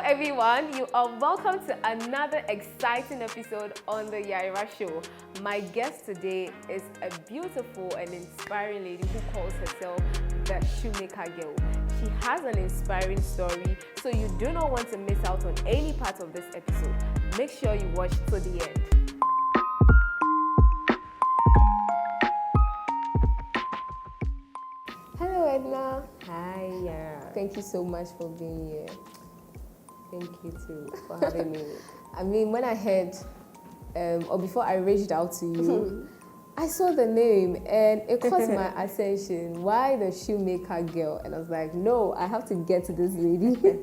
everyone, you are welcome to another exciting episode on the Yaira Show. My guest today is a beautiful and inspiring lady who calls herself the Shoemakergurl. She has an inspiring story, so you do not want to miss out on any part of this episode. Make sure you watch to the end. Hello, Edna. Hi, Yara. Thank you so much for being here. Thank you too for having me. I mean, when I heard, or before I reached out to you, I saw the name and it caught my attention. Why the Shoemakergurl? And I was like, no, I have to get to this lady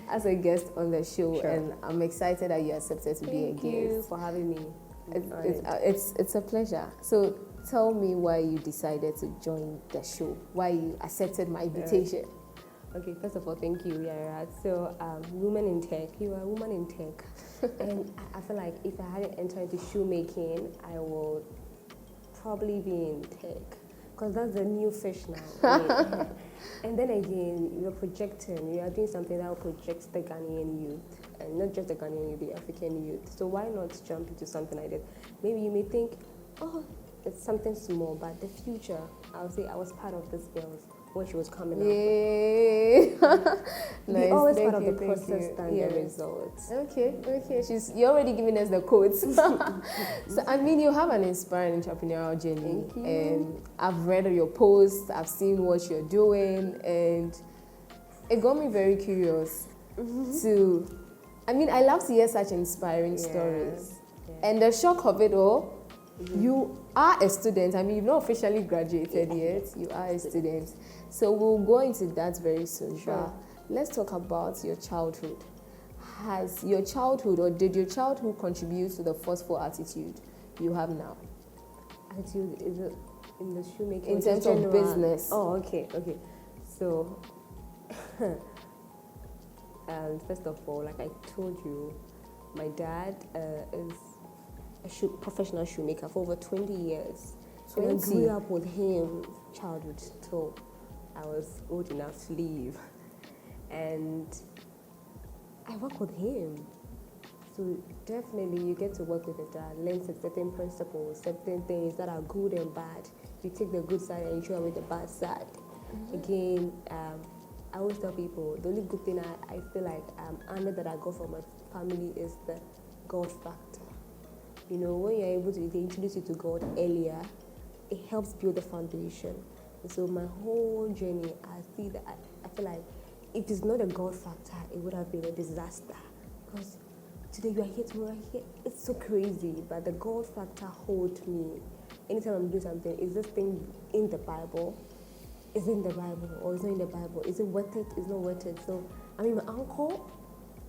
as a guest on the show. Sure. And I'm excited that you accepted to be a Thank you guest. for having me. It's a pleasure. So tell me why you decided to join the show. Why you accepted my invitation. Okay, first of all, thank you, Yara. So, women in tech, you are a woman in tech. And I feel like if I hadn't entered into shoemaking, I would probably be in tech. Because that's the new fish now. And then again, you're projecting. You are doing something that will project the Ghanaian youth. And not just the Ghanaian youth, the African youth. So why not jump into something like that? Maybe you may think, oh, it's something small, but the future, I would say I was part of this girl's when she was coming up. Yay! Nice. You're always Thank part of you, the thank process you. than Yes. the results. Okay. You're already giving us the quotes. So I mean, you have an inspiring entrepreneurial journey. Thank you. And I've read your posts, I've seen what you're doing, and it got me very curious to. I mean, I love to hear such inspiring stories. Yeah. And the shock of it all, you are a student. I mean, you've not officially graduated yet. You are a student. So we'll go into that very soon. Sure. But let's talk about your childhood. Has your childhood or did your childhood contribute to the forceful attitude you have now? Attitude is it in the shoemaking? In terms of business. Oh, okay. So, first of all, like I told you, my dad is a professional shoemaker for over 20 years. So I 20? grew up with him childhood till I was old enough to leave. And I work with him. So definitely you get to work with a dad, learn certain principles, certain things that are good and bad. You take the good side and you throw away the bad side. Again, I always tell people, the only good thing I feel like honor that I got from my family is the God factor. You know, when you're able to introduce you to God earlier, it helps build the foundation. And so my whole journey, I see that I feel like if it's not a God factor, it would have been a disaster. Because today you are here, tomorrow you are here. It's so crazy, but the God factor holds me. Anytime I'm doing something, is this thing in the Bible? Is it in the Bible or is it not in the Bible? Is it worth it? Is it not worth it? So, I mean, my uncle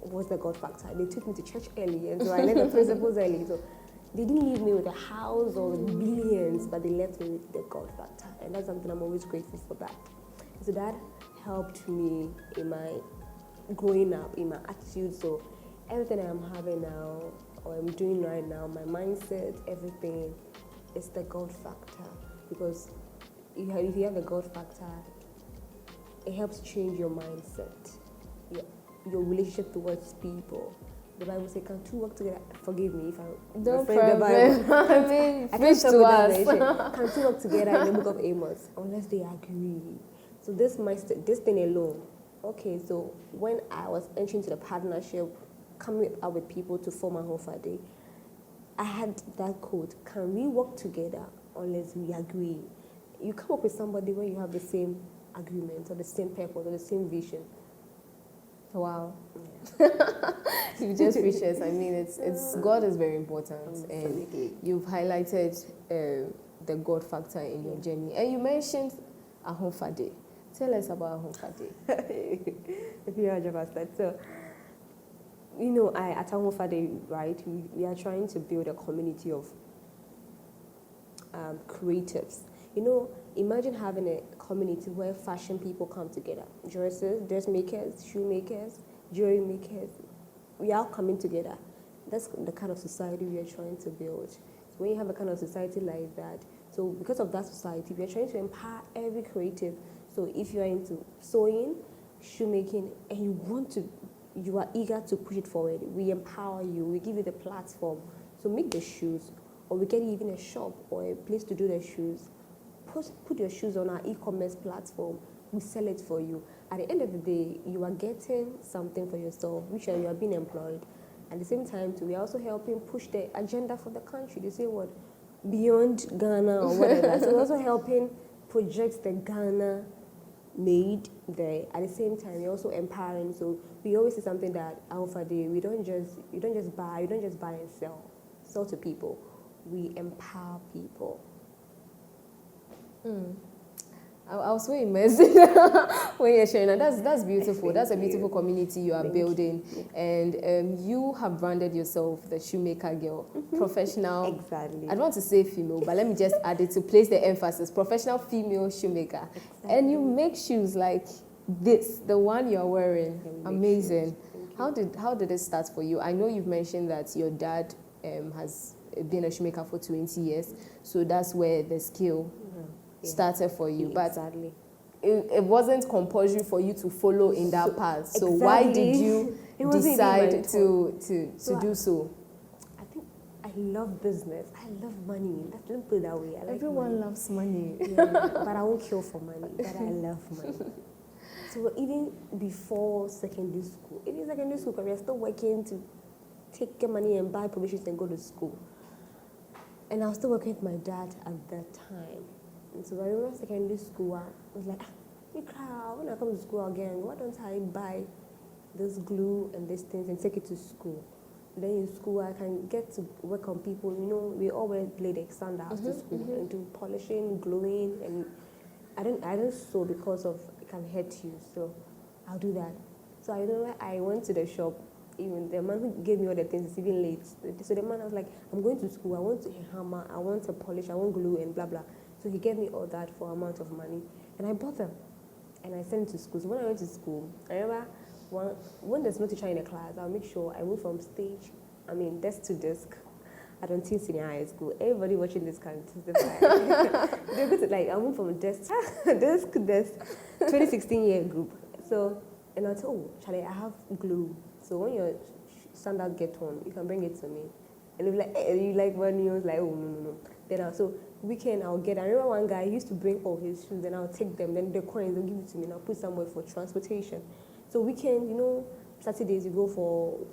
was the God factor. They took me to church early, and so I learned the principles early. So they didn't leave me with a house or with billions, but they left me with the God factor. And that's something I'm always grateful for that. So that helped me in my growing up, in my attitude. So everything I'm having now, or I'm doing right now, my mindset, everything, is the God factor. Because if you have the God factor, it helps change your mindset, your relationship towards people. The Bible says, can two work together? Forgive me if I Don't refer the Bible. I mean, I preach can't to talk us. without mention. Can two work together in the book of Amos unless they agree? So this thing alone. Okay, so when I was entering into the partnership, coming up with people to form a home for a day, I had that quote: can we work together unless we agree? You come up with somebody when you have the same agreement or the same purpose or the same vision. Wow. Yeah. You just wishes. I mean, it's God is very important, Absolutely. and you've highlighted the God factor in your journey. And you mentioned a home for day. Tell us about a home for day. If you heard about that, so you know, at Home for Day, right? We are trying to build a community of creatives. You know, imagine having a community where fashion people come together. Dressmakers, shoemakers, jewelry makers. We are all coming together. That's the kind of society we are trying to build. So when you have a kind of society like that, so because of that society, we are trying to empower every creative. So if you are into sewing, shoemaking, and you want to you are eager to push it forward. We empower you. We give you the platform. So make the shoes, or we get you even a shop or a place to do the shoes. Put your shoes on our e-commerce platform. We sell it for you. At the end of the day, you are getting something for yourself, which you are being employed. At the same time, too, we are also helping push the agenda for the country. They say what? Beyond Ghana or whatever. So we're also helping project the Ghana made there. At the same time, we're also empowering. So we always say something that Alpha Day, you don't just buy and sell to people. We empower people. I was so immersed when you're sharing, and that's beautiful. That's a beautiful community you are building, and you have branded yourself the Shoemakergurl, professional. Exactly. I don't want to say female, but let me just add it to place the emphasis: professional female shoemaker. Exactly. And you make shoes like this, the one you're wearing. Amazing. How did it start for you? I know you've mentioned that your dad has been a shoemaker for 20 years, so that's where the skill started for you, exactly. But it wasn't compulsory for you to follow in that path. So why did you decide to do so? I think I love business. I love money. Let me put it that way. Everyone loves money. Yeah, but I won't kill for money. But I love money. So even before secondary school, we are still working to take money and buy provisions and go to school. And I was still working with my dad at that time. And so I remember secondary school, I was like, when I come to school again, why don't I buy this glue and these things and take it to school? Then in school, I can get to work on people. You know, we always play the standards to school and do polishing, gluing, and I don't sew because of it can hurt you. So I'll do that. So I remember I went to the shop. Even the man who gave me all the things is even late. So the man was like, I'm going to school. I want a hammer. I want a polish. I want glue and blah blah. So he gave me all that for an amount of money, and I bought them, and I sent it to school. So when I went to school, I remember when there's no teacher in the class, I'll make sure I move from desk to desk. I don't teach senior high school. Everybody watching this can testify. They're good to I move from desk to desk. 2016 year group. So, and I said, Charlie, I have glue. So when your standard get on, you can bring it to me. And they'll be like, hey, you like money? I was like, oh, no. Then weekend I'll get, I remember one guy, he used to bring all his shoes, then I'll take them, then the coins, they'll give it to me, and I'll put somewhere for transportation. So weekend, Saturdays people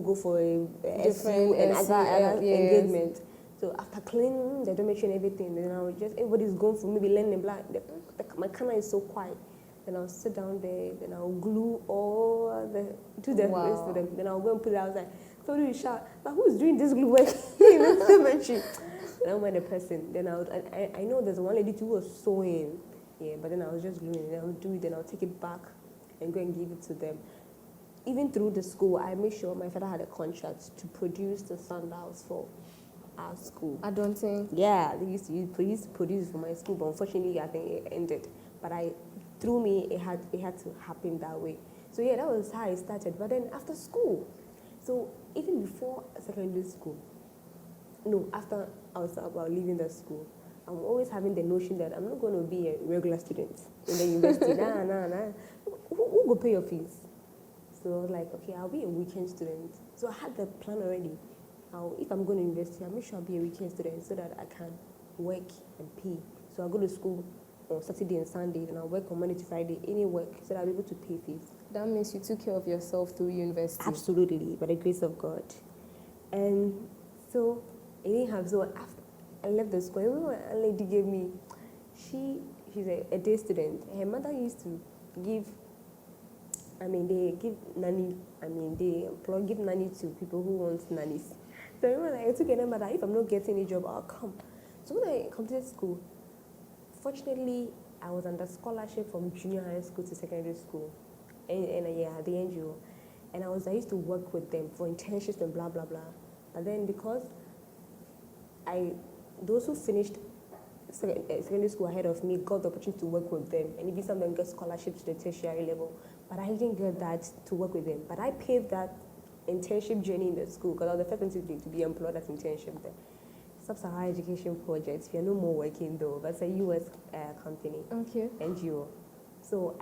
go for a different and other engagement. So after cleaning the dormitory and everything, then everybody's going for maybe learning black. My corner is so quiet. Then I'll sit down there, then I'll glue rest of them. Then I'll go and put it outside. So you shout, but who's doing this glue work in the cemetery? And I'm the person. Then I know there's one lady who was sewing, but then I was just gluing. Then I'll do it. Then I'll take it back and go and give it to them. Even through the school, I made sure my father had a contract to produce the sandals for our school. I don't think. Yeah, they used to produce for my school, but unfortunately, I think it ended. But through me, it had to happen that way. So that was how it started. But then after school, so even before secondary school, after I was about leaving the school, I'm always having the notion that I'm not going to be a regular student in the university. Nah. Who will pay your fees? So I was like, okay, I'll be a weekend student. So I had the plan already. If I'm going to university, I'll make sure I'll be a weekend student so that I can work and pay. So I'll go to school on Saturday and Sunday, and I'll work on Monday to Friday, any work, so that I'll be able to pay fees. That means you took care of yourself through university. Absolutely, by the grace of God. And so it didn't have, so after I left the school, a lady gave me, she's a day student. Her mother used to give nanny to people who want nannies. So I remember I took a number that if I'm not getting a job, I'll come. So when I completed school, fortunately, I was under scholarship from junior high school to secondary school, and the NGO. And I used to work with them for internships and blah, blah, blah. But then because those who finished secondary school ahead of me got the opportunity to work with them, and even some of them got scholarships to the tertiary level. But I didn't get that to work with them. But I paved that internship journey in the school because I was the first person to be employed at internship there. Sub-Saharan Education Project. We are no more working though, but it's a US company, NGO. So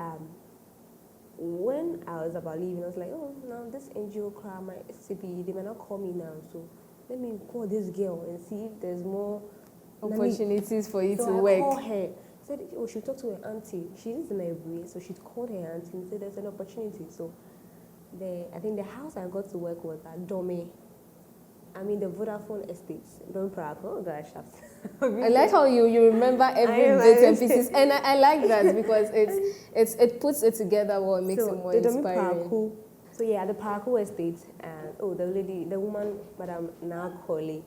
when I was about leaving, I was like, oh, now this NGO crowd, my SCP, they might not call me now, so let me call this girl and see if there's more opportunities for you so to I work. called her. Said, oh, she'll talk to her auntie. She lives in Ivory, so she'd called her auntie and said there's an opportunity. So I think the house I got to work was at Dome. I mean the Vodafone estates. Don't Prague. Oh gosh, I like how you remember every bit and pieces, and I like that because it puts it together. Well, it makes it more inspiring. So yeah, the Parakou estate, and the woman, Madam Nakoli,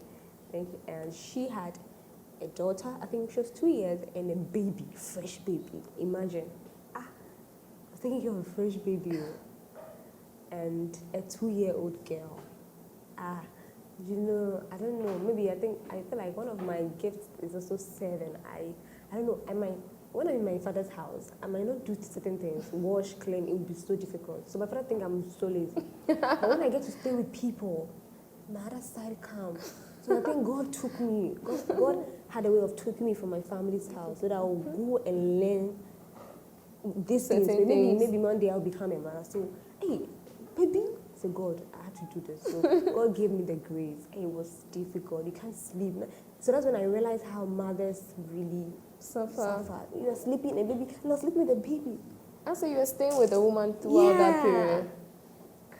and she had a daughter. I think she was 2 years and a baby, fresh baby. Imagine, I was thinking of a fresh baby, and a 2-year-old girl. You know, I don't know. Maybe I feel like one of my gifts is also serving. I don't know. When I'm in my father's house, I might not do certain things. Wash, clean. It would be so difficult. So my father think I'm so lazy. But when I get to stay with people, my other side comes. So I think God took me. God had a way of taking me from my family's house so that I will go and learn these things. Maybe one day I'll become a mother. So hey, baby. So God, I had to do this. So God gave me the grace. It was difficult. You can't sleep. So that's when I realized how mothers really suffer. You're sleeping a baby. You're sleeping with a baby. And so you were staying with a woman throughout that period.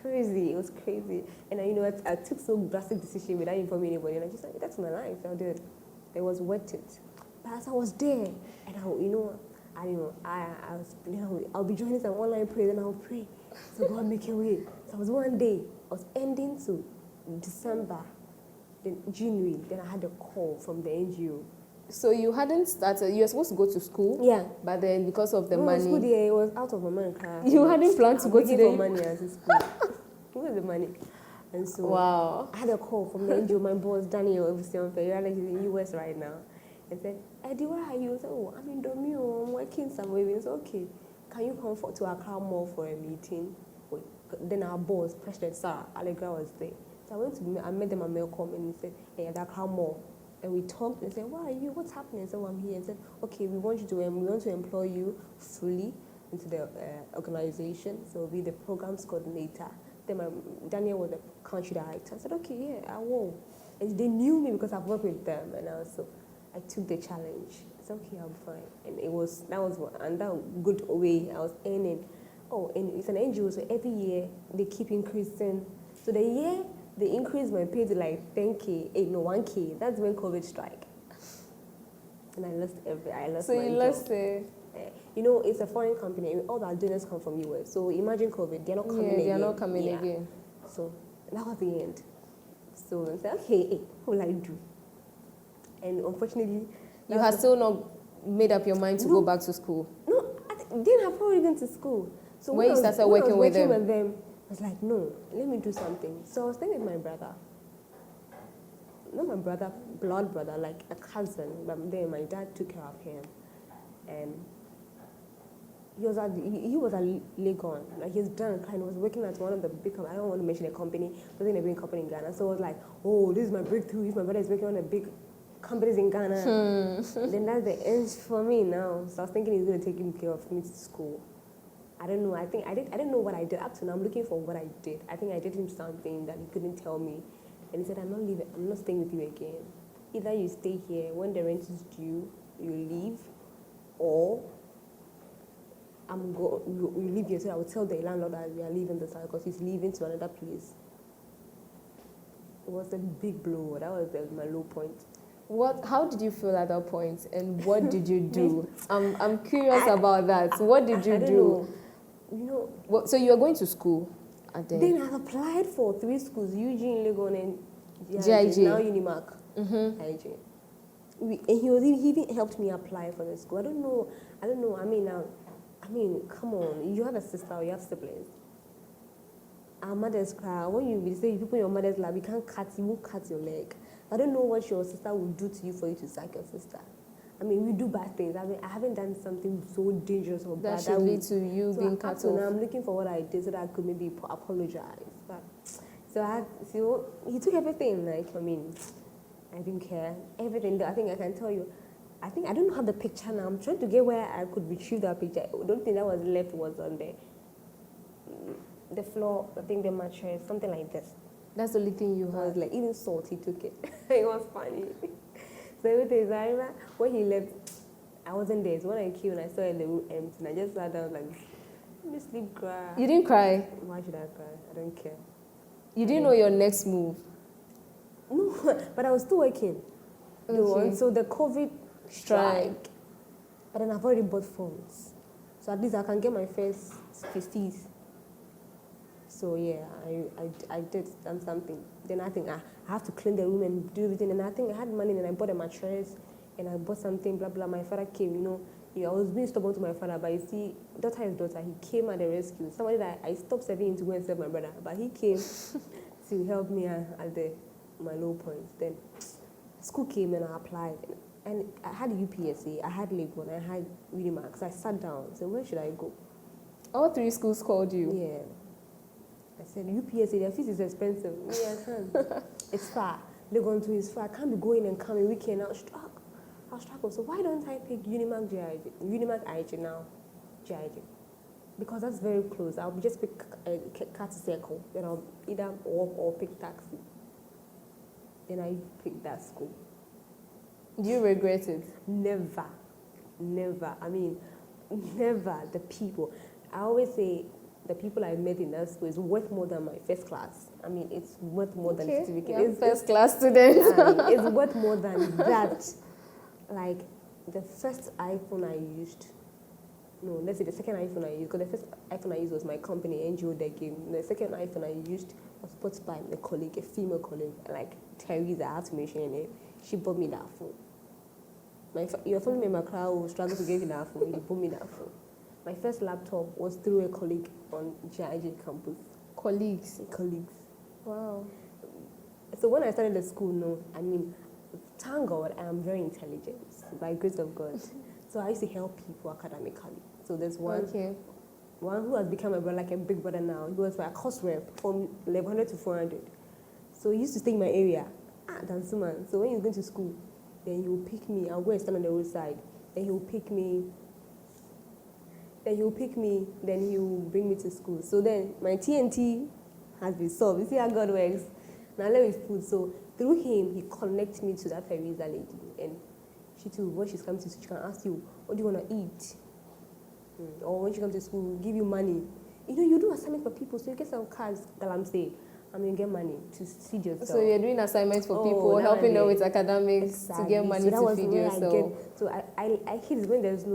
Crazy. It was crazy. And I took some drastic decision without informing anybody. And I just like, that's my life. I did. It was worth it. But as I was there, and I'll be joining some online prayer, and I'll pray. So God make a way. So it was one day, I was ending to December, then January, then I had a call from the NGO. So you hadn't started, you were supposed to go to school? Yeah. But then because of the money. School day, it was out of my money. You hadn't planned to go to the money as a school. Where's the money? And so wow. I had a call from the NGO, my boss, Daniel, he's in the US right now. And said, Eddie, where are you? I said, oh, I'm in Domio, I'm working somewhere. He said, okay, can you come to Accra Mall for a meeting? Then our boss, President Sarah Allegra, was there. So I met them at Melcom and he said, hey, at Accra Mall. And we talked and said, where are you? What's happening? I said, well, I'm here. And said, okay, we want to employ you fully into the organization. So be the programs coordinator. Then Daniel was the country director. I said, okay, yeah, I will. And they knew me because I've worked with them, and I took the challenge. I said, okay, I'll be fine. And that good way I was earning. Oh, and it's an NGO, so every year they keep increasing. So the year they increased my pay to like 1K. That's when COVID strike. And I lost so my job. So you lost it. It's a foreign company. All our donors come from US. So imagine COVID, they're not coming again. They're not coming again. So that was the end. So I said, okay, what will I do? And unfortunately, you had still not made up your mind to go back to school. No, I didn't have probably been to school. So when you started working with them, I was like, no, let me do something. So I was staying with my brother. Not my brother, blood brother, like a cousin. But then my dad took care of him. And he was at Legon. Like he's done kind of was working at one of the big companies. I don't want to mention a company, but in a big company in Ghana. So I was like, oh, this is my breakthrough. If my brother is working on a big companies in Ghana, then that's the end for me now. So I was thinking he's going to take care of me to school. I don't know. I didn't know what I did. Up to now, I'm looking for what I did. I think I did him something that he couldn't tell me. And he said, I'm not leaving. I'm not staying with you again. Either you stay here, when the rent is due, you leave, or you leave here. So I will tell the landlord that we are leaving this house because he's leaving to another place. It was a big blow. That was my low point. How did you feel at that point, and what did you do? I'm curious about that. What did you do? So you were going to school at then I applied for 3 schools: Eugene, Legon, and GIG. Now Unimark. IG. He even helped me apply for the school. I don't know. I mean, come on. You have a sister or you have siblings. Our mothers cry. When you say people in your mother's lap, you won't cut your leg. I don't know what your sister will do to you for you to sack your sister. I mean, we do bad things. I mean, I haven't done something so dangerous or bad. That should lead to you being cut off. Now I'm looking for what I did so that I could maybe apologize. But he took everything. Like, I mean, I didn't care. Everything. I think I can tell you. I don't have the picture now. I'm trying to get where I could retrieve that picture. I don't think that was left was on there. the floor, I think the mattress, something like this. That's the only thing you I was had. like, even salt, he took it. It was funny. So everything, I remember when he left, I wasn't there. So when I came and I saw the room empty, and I just sat down like, let me sleep, cry. You didn't cry? Why should I cry? I don't care. You didn't know your next move? No, but I was still working. Okay. So the COVID strike. But then I've already bought phones. So at least I can get my first 50s. So yeah, I did done something. Then I think I have to clean the room and do everything. And I think I had money and I bought a mattress and I bought something, blah, blah. My father came, I was being stubborn to my father, but you see, daughter is daughter. He came at the rescue. Somebody that I stopped serving him to go and serve my brother. But he came to help me at my low points. Then school came and I applied. And I had UPSA, I had Legon, I had Unimax. I sat down. So where should I go? All 3 schools called you? Yeah. I said, UPSA, their fees is expensive. Yeah, I can. It's far. Legon too is far. I can't be going and coming weekend. I'll struggle. So why don't I pick Unimax IJ now? GIJ. Because that's very close. I'll just pick a cat circle. Then I'll either walk or pick taxi. Then I picked that school. Do you regret it? Never. I mean, never. The people. I always say the people I met in that school is worth more than my first class. I mean, it's worth more than the certificate. Yeah, it's first class student. It's worth more than that. Like, the first iPhone I used, no, let's say the second iPhone I used, because the first iPhone I used was my company, NGO that game. The second iPhone I used was bought by a colleague, a female colleague, like Teresa, I have to mention her name. She bought me that phone. Your family member crowd will struggle to give you that phone. He bought me that phone. My first laptop was through a colleague on GIJ campus. Colleagues? Wow. So when I started the school, I mean, thank God I am very intelligent, by grace of God. So I used to help people academically. So there's one who has become like a big brother now. He was my course rep from 1100 to 400. So he used to stay in my area. Dansuman. So when he's going to school, then he will pick me. I'll go and stand on the roadside. Then he will pick me. Then he will bring me to school. So then my TNT has been solved. You see how God works. Now let me food. So through him, he connects me to that Teresa lady. And she too, when she's coming to school, she can ask you, what do you want to eat? Or when she comes to school, give you money. You do assignment for people, so you get some cards, Galamsey. Get money to feed yourself. So you're doing assignments for people, helping them with academics to get money to feed yourself. I hate it when there's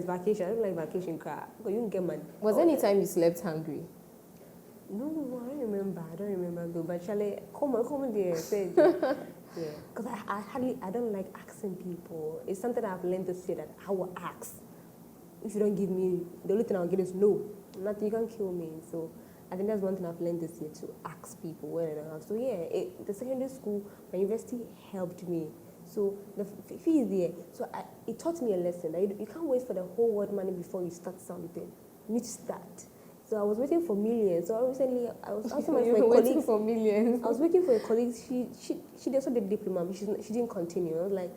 vacation. I don't like vacation car, but you can get money. Was there any time you slept hungry? No, I don't remember though. But Charlie, come there, say yeah. Because I don't like asking people. It's something I've learned to say that I will ask. If you don't give me, the only thing I'll get is no. Nothing, you can't kill me. So I think that's one thing I've learned this year, to ask people when I don't have. So yeah, the secondary school, my university helped me. So the fee is there. So it taught me a lesson that you can't wait for the whole world money before you start something. You need to start. So I was waiting for millions. So I was asking my colleagues. For millions. I was waiting for a colleague. She also did diploma, but she didn't continue. I was like,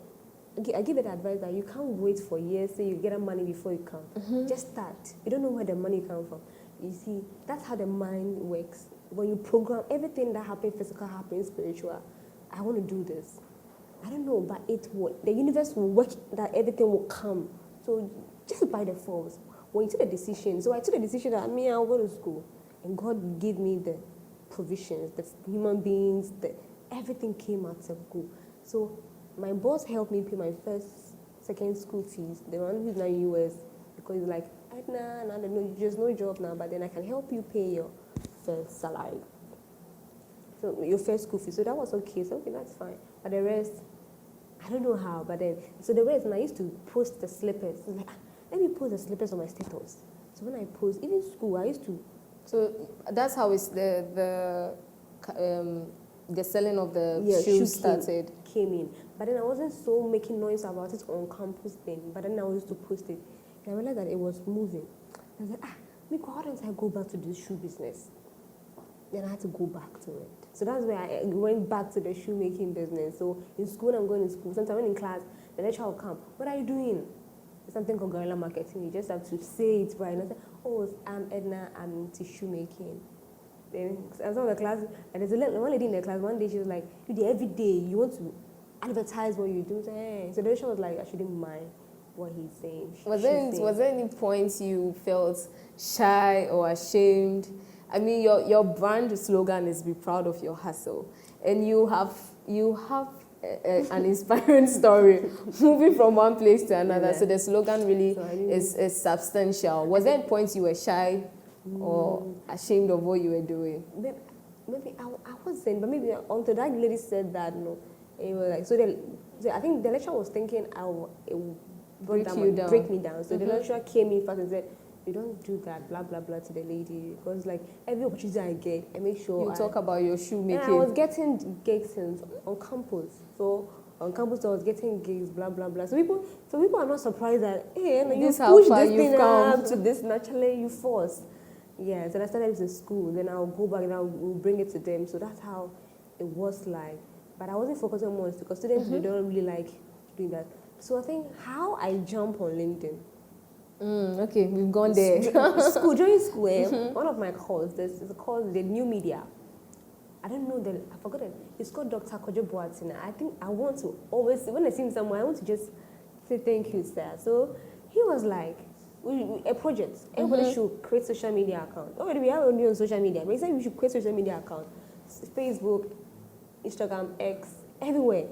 I give it advice that you can't wait for years, so you get that money before you come. Mm-hmm. Just start. You don't know where the money comes from. You see, that's how the mind works. When you program everything that happens, physical happens, spiritual. I want to do this. I don't know, but the universe will work that everything will come. So just by the force. When you took a decision, so I took a decision that I'll go to school, and God gave me the provisions, the human beings, everything came out of good. So my boss helped me pay my second school fees. The one who's now US, because he's like, Edna, there's no job now, but then I can help you pay your first salary. So your first school fee. So that was okay. So okay, that's fine. But the rest, I don't know how. But then, so the rest, and I used to post the slippers. So like, let me post the slippers on my status. So when I post, even school, I used to. So that's how it's the selling of the shoes started. Came in. But then I wasn't so making noise about it on campus then. But then I used to post it. And I realized that it was moving. I was like, Miko, how don't I go back to this shoe business? Then I had to go back to it. So that's where I went back to the shoemaking business. So in school, I'm going to school. Sometimes when in class, the lecturer will come. What are you doing? It's something called guerrilla marketing. You just have to say it right. And I say, oh, I'm Edna, I'm into shoemaking. Then and some of the class, and there's one lady in the class, one day she was like, you do every day, you want to advertise what you do. So then she was like, I shouldn't mind what he's saying. Was there any point you felt shy or ashamed? I mean, your brand slogan is "Be proud of your hustle," and you have an inspiring story, moving from one place to another. Yeah. So the slogan really is substantial. Was there a point you were shy or ashamed of what you were doing? Maybe I wasn't, but maybe until that lady said that, no, it was like so I think the lecturer was thinking it would break me down. So the lecturer came in fast and said, you don't do that, blah blah blah, to the lady, because like every opportunity I get, I make sure you talk about your shoemaking. And I was getting gigs on campus. So on campus I was getting gigs, blah blah blah. So people are not surprised that you push this thing up to this naturally, you force. Yeah, then I started in school, then I'll go back and I'll bring it to them. So that's how it was like. But I wasn't focusing on more because students they don't really like doing that. So I think how I jump on LinkedIn. Okay, we've gone there. During school, one of my calls, there's a call, the new media. I don't know, I forgot it. It's called Dr. Kojo Boatina. I think I want to always, when I see him somewhere, I want to just say thank you, sir. So he was like, a project. Everybody should create social media account. Already we are only on social media. But he said we should create social media account. Facebook, Instagram, X, everywhere.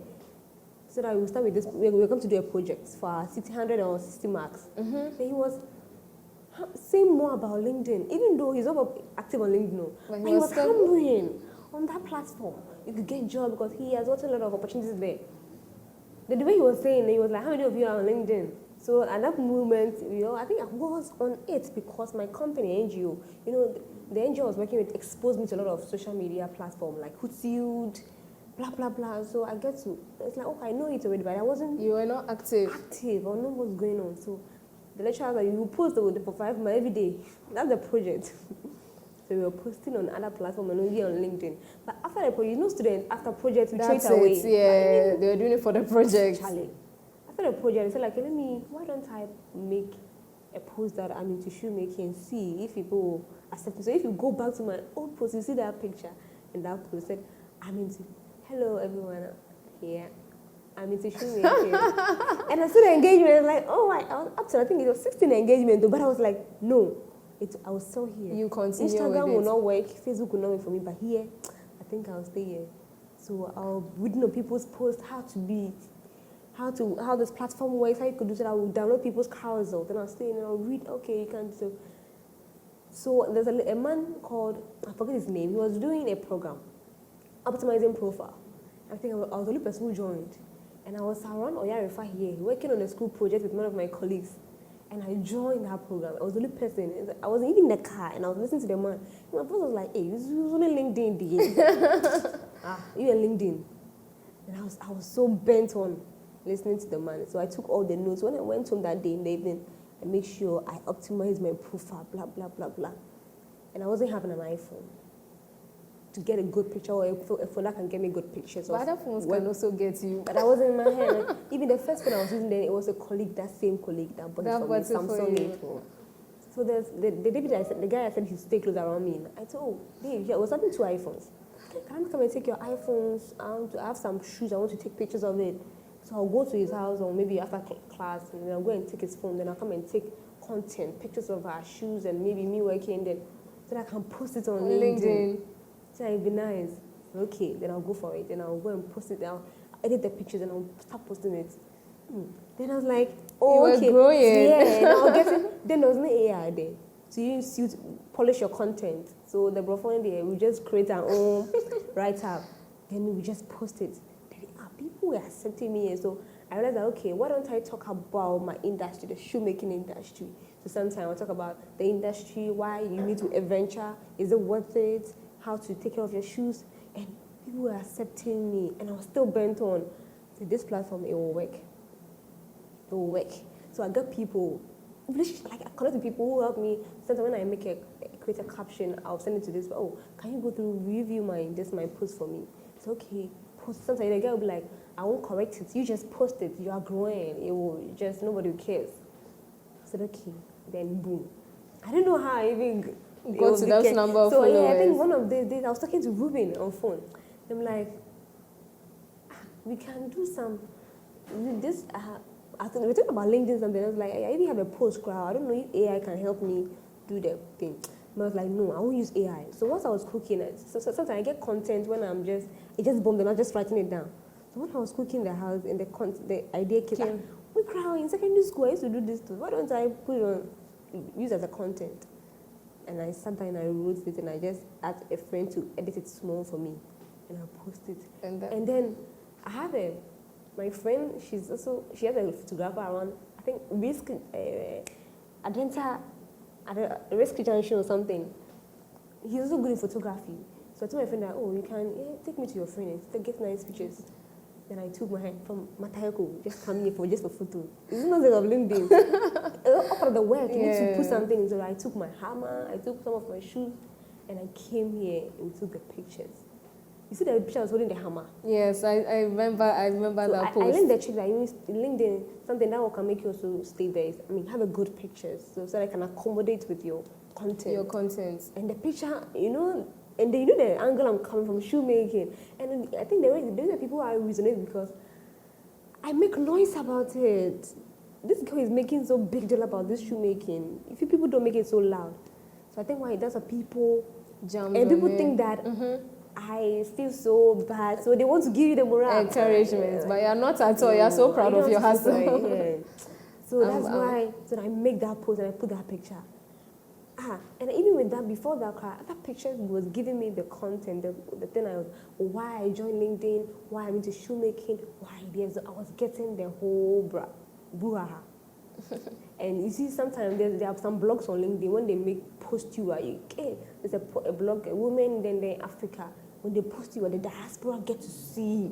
So that we will start with this. We're going to do a project for our 100 or 60 marks. Then he was saying more about LinkedIn, even though he's not active on LinkedIn. No. But he was humbling on that platform. You could get a job because he has got a lot of opportunities there. The way he was saying, he was like, how many of you are on LinkedIn? So at that moment, I think I was on it because my company, NGO, the NGO I was working with exposed me to a lot of social media platforms like Hootsuite, blah, blah, blah. So I get to, it's like, okay, I know it already, but I wasn't... You were not active. Active, I know what's going on. So the lecturer was like, you post for 5 months every day. That's the project. So we were posting on other platforms and only on LinkedIn. But after the project, students, after projects, we throw it away. Yeah, they were doing it for the project. Charlie. After the project, I said, like, why don't I make a post that I'm into shoemaking and see if people accept it. So if you go back to my old post, you see that picture and that post said, hello everyone, here. I'm into shoemaking. And I saw the engagement, I was like, oh, I was up to, I think it was 16 engagement, but I was like, no, I was still here. You continue Instagram with will not work, Facebook will not work for me, but here, I think I'll stay here. So I'll read people's posts, how this platform works, how you could do that. I will download people's carousel, then I'll stay and I'll read, okay, you can do. So there's a man called, I forget his name, he was doing a program, optimizing profile. I think I was the only person who joined. And I was around Oyarifa here, working on a school project with one of my colleagues. And I joined that program. I was the only person. I was even in the car and I was listening to the man. And my boss was like, hey, this is only LinkedIn. You are LinkedIn. And I was so bent on listening to the man. So I took all the notes. When I went home that day in the evening, I made sure I optimized my profile, blah, blah, blah, blah. And I wasn't having an iPhone to get a good picture, or a phone that can get me good pictures. But other phones can also get you. But I wasn't in my hand. Like, even the first phone I was using then, it was a colleague, that same colleague that bought it for me, Samsung phone. So there's the guy I said he stay close around me. I told, Dave, I was having 2 iPhones. Can I come and take your iPhones? I have some shoes, I want to take pictures of it. So I'll go to his house, or maybe after class, and then I'll go and take his phone. Then I'll come and take content, pictures of our shoes, and maybe me working then, so that I can post it on LinkedIn. So it'd be nice. Okay, then I'll go for it. Then I'll go and post it. I'll edit the pictures and I'll start posting it. Then I was like, oh, you okay. Were growing. Yeah, now I'll get it. Then there was no AI there. So you polish your content. So the brother there, we just create our own write-up. Then we just post it. Then people were accepting me. And so I realized that, okay, why don't I talk about my industry, the shoemaking industry? So sometimes I'll talk about the industry, why you need to adventure, is it worth it, how to take care of your shoes. And people were accepting me, and I was still bent on, so this platform, it will work. It will work. So I got people, like I connect with people who help me. Sometimes when I create a caption, I'll send it to this, oh, can you go through, review my post for me? It's okay, post. Sometimes the guy will be like, I won't correct it, you just post it, you are growing, it will just, nobody cares. I said, okay, then boom. I don't know how I even got to that number of so followers. yeah, I think one of the days I was talking to Ruben on phone. I'm like, we can do some this. I think we were talking about LinkedIn something. I was like, I even have a post crowd. I don't know if AI can help me do the thing. But I was like, no, I won't use AI. So once I was cooking it, so sometimes I get content when it just bombed and I'm just writing it down. So when I was cooking the house and the idea came, we crowd in secondary school, I used to do this too. Why don't I put it on, use as a content? And I sat down and I wrote it and I just asked a friend to edit it small for me. And I posted it. And then I have my friend, she has a photographer around, I think, risk junction or something. He's also good in photography. So I told my friend that, you can take me to your friend and get nice pictures. Then I took my hand from Matayako, just come here just for photo. It's not of LinkedIn. After the work, you need to put something. So I took my hammer, I took some of my shoes, and I came here and took the pictures. You see the picture I was holding the hammer? Yes, I remember so that post. I learned the trick that you use LinkedIn, something that can make you also stay there. I mean, have a good pictures so that I can accommodate with your content. Your content. And the picture, and then the angle I'm coming from, shoemaking. And I think there are people who are resonate because I make noise about it. This girl is making so big deal about this shoemaking. If you people don't make it so loud. So I think why that's why people jump and people think that I feel so bad. So they want to give you the morale. Encouragement. But you're not at all. You're so proud of your hustle. So that's why I make that post and I put that picture. And even with that, before that picture was giving me the content, the thing why I joined LinkedIn, why I'm into shoemaking, why I was getting the whole brouhaha. And you see, sometimes there are some blogs on LinkedIn, when they post you, there's a blog, a woman in Africa, when they post you, the diaspora get to see.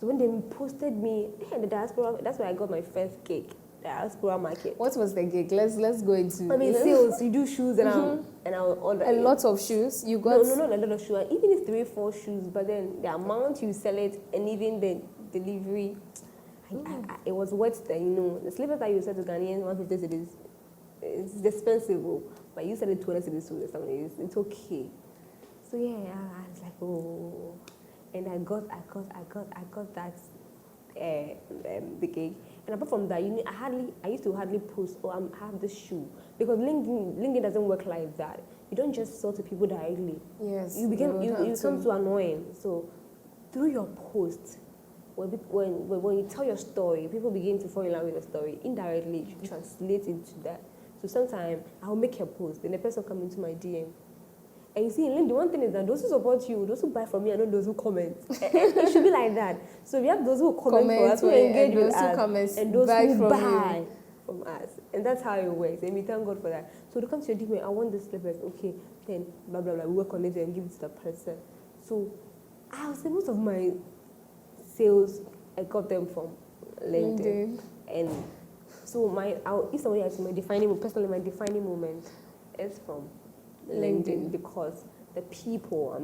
So when they posted me, the diaspora, that's where I got my first gig. Diaspora market. What was the gig? Let's go into. I mean, sales. You do shoes and I'll order. A lot of shoes. You got no, not a lot of shoes. Even if 3-4 shoes, but then the amount you sell it and even the delivery, it was worth the slippers that you sell to Ghanaians 150 cedis. It's expensive, but you sell it 200 cedis to something. It's okay. So yeah, I was like, and I got that the gig. And apart from that, I used to hardly post I have this shoe because LinkedIn doesn't work like that. You don't just sell to people directly. Yes. You come to annoying. So through your posts, when you tell your story, people begin to fall in love with the story. Indirectly, you translate into that. So sometimes I'll make a post, and the person come into my DM. And you see, in LinkedIn, one thing is that those who support you, those who buy from me, and not those who comment. It should be like that. So we have those who comment for us, who engage with us, and those who buy from us. And that's how it works. And we thank God for that. So to come to your DM, I want this slippers. Okay, then blah, blah, blah. We work on it and give it to the person. So I would say most of my sales, I got them from LinkedIn. And so if somebody asks me, my defining moment is from LinkedIn because the people,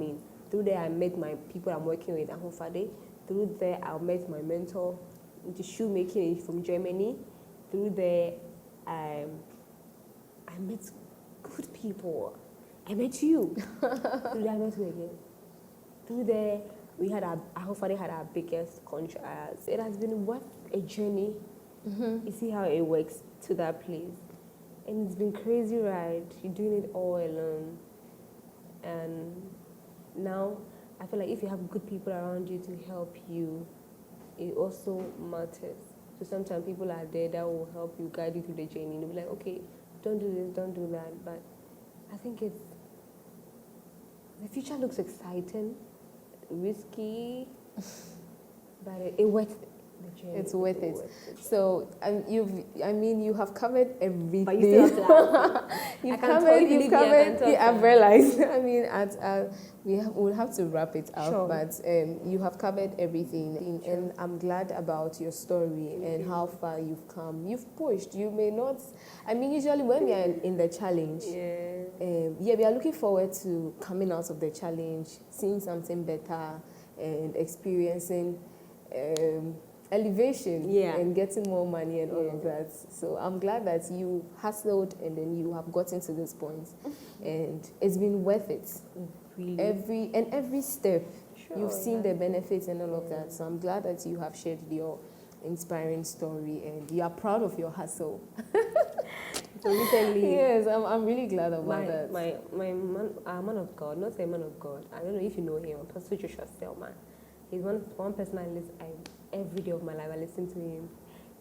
through there I met my people I'm working with at Hofade. Through there I met my mentor into shoemaking from Germany. Through there I met good people. I met you. Through there I met you again. Through there Hofade had our biggest contract. It has been worth a journey. You see how it works to that place. And it's been crazy ride. You're doing it all alone. And now I feel like if you have good people around you to help you, it also matters. So sometimes people are there that will help you, guide you through the journey. They'll be like, okay, don't do this, don't do that. But I think the future looks exciting, risky, but it worth it. It's worth it. So you have covered everything. But you still have to you've covered. I've realized. We'll have to wrap it up. Sure. But you have covered everything, sure. And I'm glad about your story and how far you've come. You've pushed. You may not. Usually when we are in the challenge, we are looking forward to coming out of the challenge, seeing something better, and experiencing. elevation Yeah. and getting more money and all Yeah. of that. So I'm glad that you hustled and then you have gotten to this point, and it's been worth it. Really. Every step, Sure, you've seen yeah. the benefits and all of that. So I'm glad that you have shared your inspiring story and you are proud of your hustle. So recently, Yes, I'm really glad about my that. my my man of God, not a man of God. I don't know if you know him, Pastor Joshua Selman. He's one person I listen. Every day of my life I listen to him.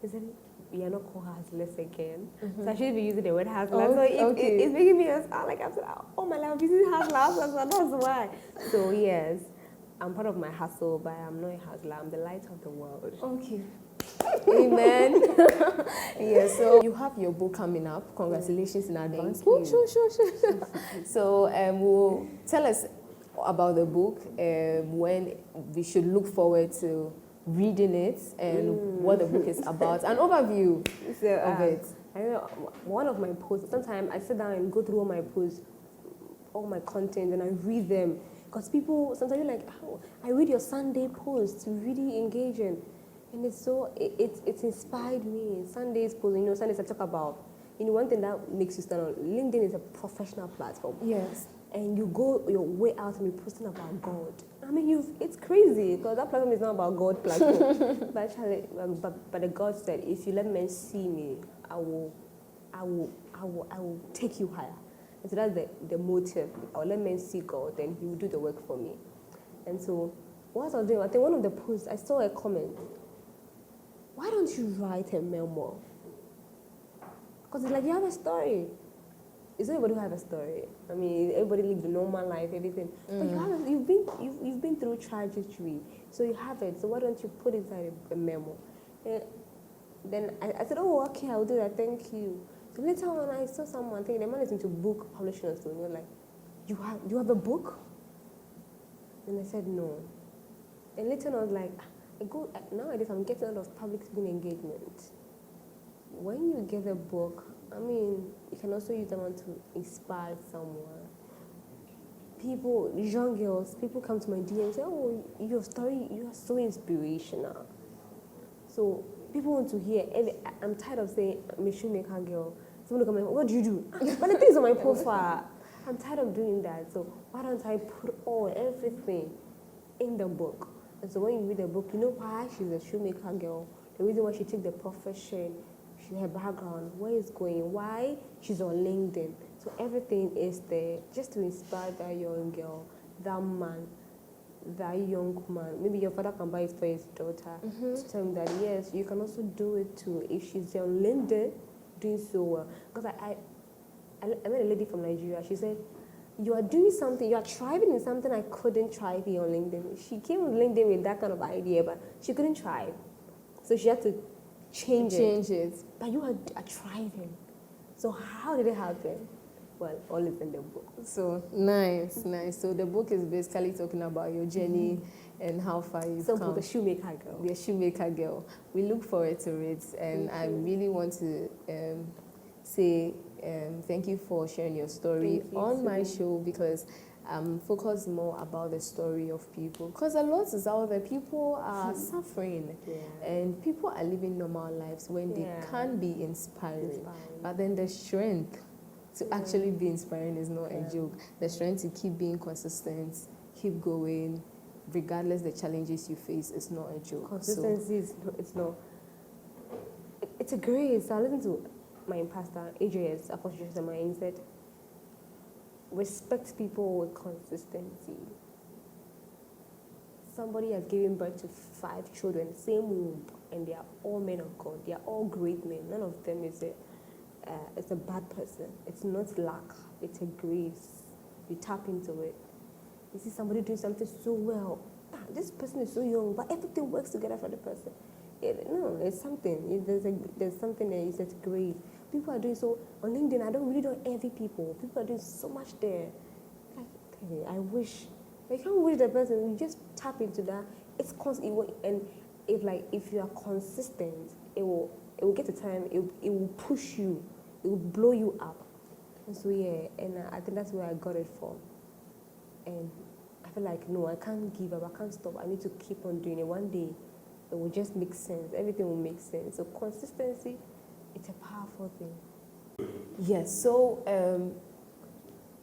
He said, "We are not called houseless again." So I shouldn't be using the word houseless. So it's making me like I'm saying, oh my life, I'm using houseless. That's why. So yes, I'm part of my hustle, but I'm not a hustler. I'm the light of the world. Okay. Amen. Yeah, so you have your book coming up. Congratulations in advance. Thank you. Sure. So we'll tell us about the book, when we should look forward to reading it, and what the book is about. An overview of it. I know one of my posts, sometimes I sit down and go through all my posts, all my content, and I read them. Because people, sometimes you're like, oh, I read your Sunday posts, really engaging. And it's so, it's inspired me. Sunday's post, Sundays I talk about, one thing that makes you stand out, LinkedIn is a professional platform. Yes. And you go your way out and be posting about God. I mean, it's crazy because that platform is not about God platform. but actually, but the God said, if you let men see me, I will take you higher. And so that's the motive. I will let men see God, then He will do the work for me. And so, what I was doing, I think one of the posts, I saw a comment. Why don't you write a memoir? Because it's like you have a story. It's not everybody who have a story. I mean, everybody lives a normal life, everything. But you've been through tragedy, so you have it. So why don't you put it inside a memo? And then I said, oh, okay, I'll do that. Thank you. So later on, I saw someone thinking the man is into book publishing or so. And you're like, you have a book? And I said no. And later on, I was like, nowadays I'm getting a lot of public speaking engagement. When you get a book, I mean, you can also use them to inspire someone. People, young girls, people come to my DM and say, oh, your story, you are so inspirational. So people want to hear, I'm tired of saying, I'm a shoemakergurl. Someone will come and what do you do? But the things on my profile, I'm tired of doing that. So why don't I put everything in the book? And so when you read the book, you know why she's a shoemakergurl, the reason why she took the profession, her background, where it's going, why she's on LinkedIn. So everything is there just to inspire that young girl, that man, that young man. Maybe your father can buy it for his daughter to tell him that yes, you can also do it too if she's on LinkedIn doing so well. Because I met a lady from Nigeria. She said, you are doing something, you are thriving in something I couldn't thrive here on LinkedIn. She came on LinkedIn with that kind of idea, but she couldn't thrive. So she had to change it. But you are thriving. So how did it happen? Well, all is in the book. So nice. So the book is basically talking about your journey and how far you've come. The Shoemakergurl. The Shoemakergurl. We look forward to it, and I really want to say thank you for sharing your story on my show, because focus more about the story of people, because a lot is out there. People are suffering, and people are living normal lives when they can be inspiring. But then the strength to actually be inspiring is not a joke. The strength to keep being consistent, keep going, regardless the challenges you face, is not a joke. Consistency it's a grace. I listened to my pastor, AJS, Apostle Joseph, and he said, respect people with consistency. Somebody has given birth to 5 children, same womb, and they are all men of God. They are all great men. None of them is a bad person. It's not luck. It's a grace. You tap into it. You see somebody doing something so well. This person is so young, but everything works together for the person. It's something. There's something there. It's great. People are doing so on LinkedIn. I really don't envy people. People are doing so much there. Like, I wish. You can't wish the person. You just tap into that. It's constant. And if you are consistent, it will get a time. It will push you. It will blow you up. And so and I think that's where I got it from. And I feel like no, I can't give up. I can't stop. I need to keep on doing it. One day, it will just make sense. Everything will make sense. So consistency, it's a powerful thing. Yes. So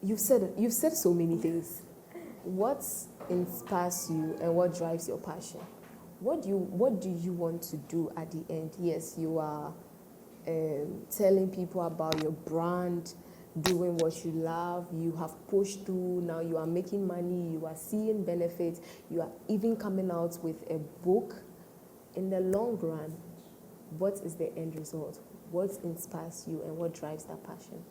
you've said so many things. What inspires you and what drives your passion? What do you want to do at the end? Yes, you are telling people about your brand, doing what you love, you have pushed through, now you are making money, you are seeing benefits, you are even coming out with a book. In the long run, what is the end result? What inspires you and what drives that passion?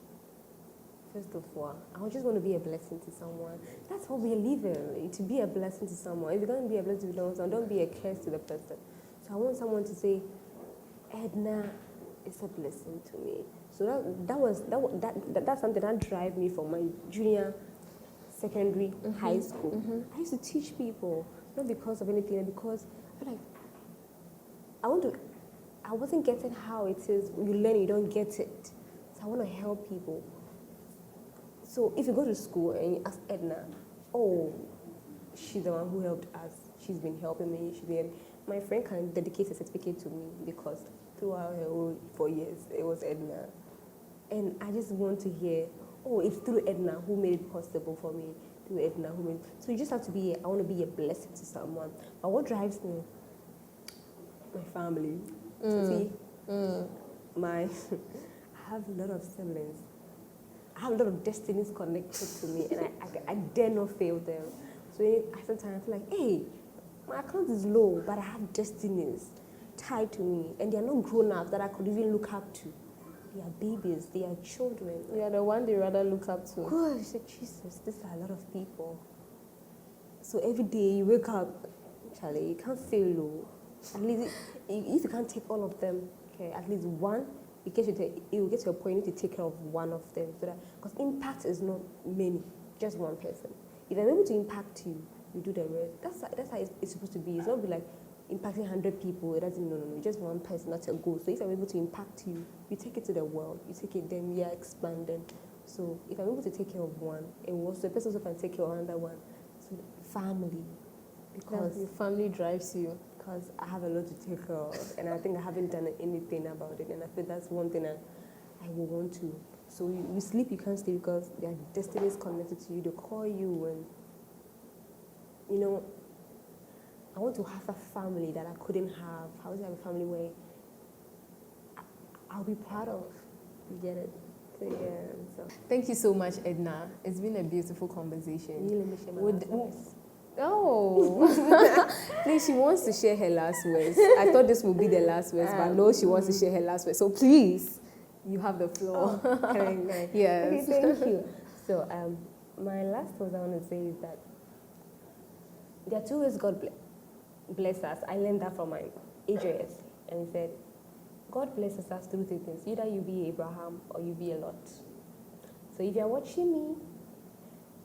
First of all, I just want to be a blessing to someone. That's what we live in, to be a blessing to someone. If you're going to be a blessing to someone, don't be a curse to the person. So I want someone to say, Edna is a blessing to me. So that's something that drives me from my junior, secondary, high school. I used to teach people, not because of anything, because I feel like I wasn't getting how it is. You learn, you don't get it. So I want to help people. So if you go to school and you ask Edna, oh, she's the one who helped us. She's been helping me. My friend can dedicate a certificate to me because throughout her whole 4 years, it was Edna. And I just want to hear, oh, it's through Edna who made it possible for me. Through Edna who made it. So you just have to I want to be a blessing to someone. But what drives me? My family. See, I have a lot of siblings. I have a lot of destinies connected to me, and I dare not fail them. So sometimes I feel like, hey, my account is low, but I have destinies tied to me, and they are not grown up that I could even look up to. They are babies, they are children. You are the one they rather look up to. Gosh, Jesus, these are a lot of people. So every day you wake up, Charlie, you can't fail low. At least if you can't take all of them, okay, at least one. You will get to a point you need to take care of one of them, so that because impact is not many, just one person. If I'm able to impact you, you do the rest. That's how it's supposed to be. It's not be like impacting 100 people. It doesn't. No. Just one person. That's a goal. So if I'm able to impact you, you take it to the world. You take it, then we are expanding. So if I'm able to take care of one, the person also can take care of another one. So family, because your family drives you. Because I have a lot to take care of, and I think I haven't done anything about it, and I feel that's one thing I will want to. So you sleep, you can't sleep because their destiny is connected to you. They call you, and I want to have a family that I couldn't have. How would I have a family where I'll be proud of? You get it? So, yeah. So. Thank you so much, Edna. It's been a beautiful conversation. You let me share my last words. Oh, please, she wants to share her last words. I thought this would be the last words, but no, she wants to share her last words. So please, you have the floor. Okay, yes. Okay, thank you. So my last words I want to say is that there are two ways God bless us. I learned that from my AJS, and he said, God blesses us through three things. Either you be Abraham or you be a Lot. So if you're watching me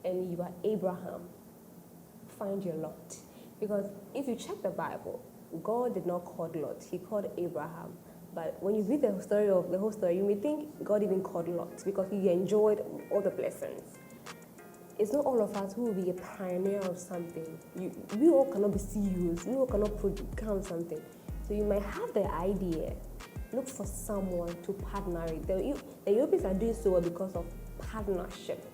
and you are Abraham, find your Lot. Because if you check the Bible, God did not call Lot, he called Abraham. But when you read the whole story, you may think God even called Lot because he enjoyed all the blessings. It's not all of us who will be a pioneer of something. We all cannot be CEOs, we all cannot count something. So you might have the idea, look for someone to partner with. The Europeans are doing so well because of partnership.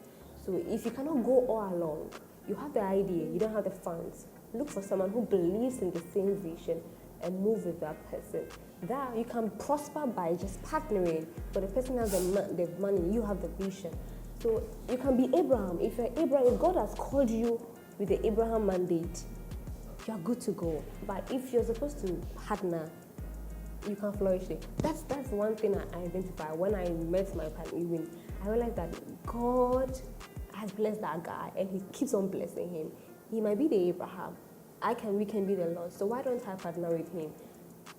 So if you cannot go all along, you have the idea, you don't have the funds, look for someone who believes in the same vision and move with that person. That you can prosper by just partnering, but the person has the money, you have the vision. So you can be Abraham. If you're Abraham, if God has called you with the Abraham mandate, you're good to go. But if you're supposed to partner, you can flourish it. That's one thing I identify when I met my partner. Even I realized that God has blessed that guy, and he keeps on blessing him. He might be the Abraham. We can be the Lord. So why don't I partner with him?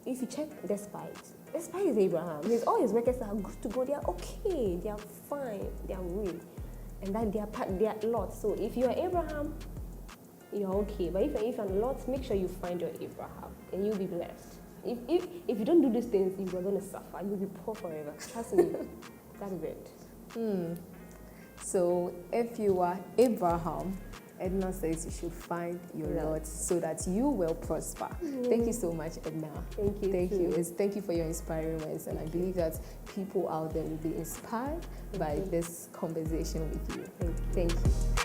If you check Despite is Abraham. All his workers are good to go. They are okay. They are fine. They are real. And that they are Lot. So if you are Abraham, you're okay. But if you're Lot, make sure you find your Abraham, and you'll be blessed. If you don't do these things, you are going to suffer. You'll be poor forever. Trust me. That is it. So if you are Abraham, Edna says you should find your Yeah. lot so that you will prosper. Thank you so much, Edna. Thank you. Thank you. too. Thank you for your inspiring words, and I believe that people out there will be inspired by this conversation with you. Thank you. Thank you.